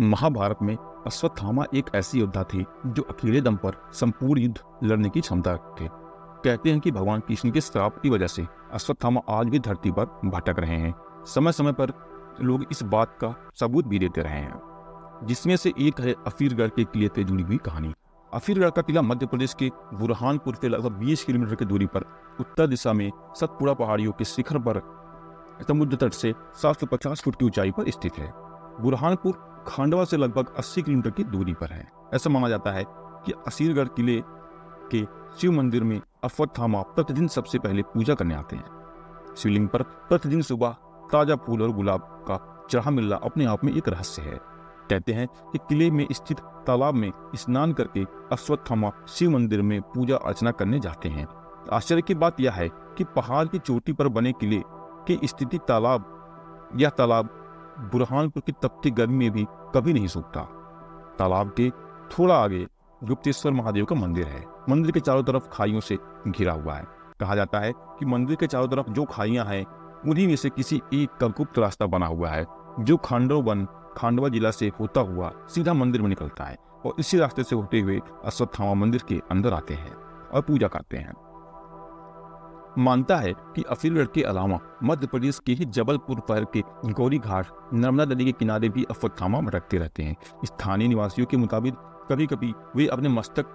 महाभारत में अश्वत्थामा एक ऐसी योद्धा थी जो अकेले दम पर संपूर्ण युद्ध लड़ने की क्षमता रखते। कहते हैं कि भगवान कृष्ण के श्राप की वजह से अश्वत्थामा आज भी धरती पर भटक रहे हैं। समय समय पर लोग इस बात का सबूत भी देते रहे हैं, जिसमें से एक है अफीरगढ़ के किले से जुड़ी हुई कहानी। अफीरगढ़ का किला मध्य प्रदेश के बुरहानपुर से लगभग 20 किलोमीटर की दूरी पर उत्तर दिशा में सतपुड़ा पहाड़ियों के शिखर पर समुद्र तट से 750 फुट की ऊंचाई पर स्थित है। बुरहानपुर खांडवा से लगभग 80 किलोमीटर की दूरी पर है। ऐसा माना जाता है कि असीरगढ़ किले के शिव मंदिर में अश्वत्थामा प्रतिदिन सबसे पहले पूजा करने आते हैं। शिवलिंग पर प्रतिदिन सुबह ताजा फूल और गुलाब का चढ़ा मिलना अपने आप में एक रहस्य है। कहते हैं कि किले में स्थित तालाब में स्नान करके अश्वत्थामा शिव मंदिर में पूजा अर्चना करने जाते हैं। आश्चर्य की बात यह है कि पहाड़ की चोटी पर बने किले की स्थिति तालाब बुरहानपुर की तपती गर्मी में भी कभी नहीं सूखता। तालाब के थोड़ा आगे गुप्तेश्वर महादेव का मंदिर है। मंदिर के चारों तरफ खाइयों से घिरा हुआ है। कहा जाता है कि मंदिर के चारों तरफ जो खाइयां हैं उन्हीं में से किसी एक का गुप्त रास्ता बना हुआ है, जो खांडवा जिला से होता हुआ सीधा मंदिर में निकलता है और इसी रास्ते से होते हुए अश्वत्थामा मंदिर के अंदर आते हैं और पूजा करते हैं। मानता है कि अफीरगढ़ के अलावा मध्य प्रदेश के ही जबलपुर शहर के गौरी घाट नर्मदा नदी के किनारे भी अश्वत्थामा भटकते रहते हैं। स्थानीय निवासियों के मुताबिक कभी कभी वे अपने मस्तक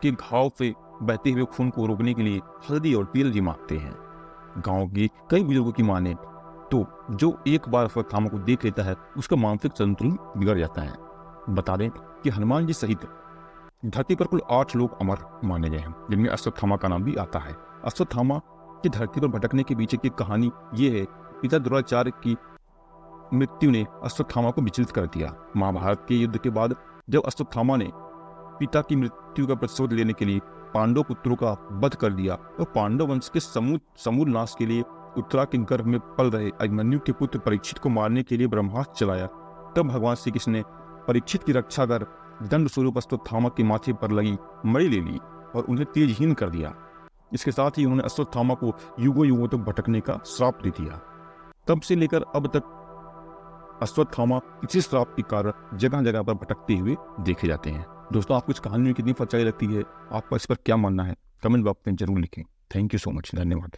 के घाव से बहते हुए खून को रोकने के लिए हल्दी और तेल भी मांगते हैं। गांव के कई बुजुर्गों की माने तो जो एक बार अश्वत्थामा को देख लेता है उसका मानसिक संतुलन बिगड़ जाता है। बता दें कि हनुमान जी सहित धरती पर कुल 8 लोग अमर माने गए हैं, जिनमें अश्वत्थामा का नाम भी आता है। अश्वत्थामा की धरती पर भटकने के पीछे की कहानी ये है। पिता द्रोणाचार्य की मृत्यु ने अश्वत्थामा को विचलित कर दिया। महाभारत के युद्ध के बाद जब अश्वत्थामा ने पिता की मृत्यु का प्रतिशोध लेने के लिए पांडव पुत्रों का वध कर दिया और पांडव वंश के समूल नाश के लिए उत्तरा के गर्भ में पल रहे अभिमन्यु के पुत्र परीक्षित को मारने के लिए ब्रह्मास्त्र चलाया, तब भगवान श्री कृष्ण ने परीक्षित की रक्षा कर दंड स्वरूप अश्वत्थामा के माथे पर लगी मणि ले ली और उन्हें तेजहीन कर दिया। इसके साथ ही उन्होंने अश्वत्थामा को युगों युगों तक भटकने का श्राप दे दिया। तब से लेकर अब तक अश्वत्थामा इसी श्राप के कारण जगह जगह पर भटकते हुए देखे जाते हैं। दोस्तों, आपको इस कहानी में कितनी सच्चाई लगती है, आपका इस पर क्या मानना है, कमेंट बॉक्स में जरूर लिखें। Thank you so much. धन्यवाद।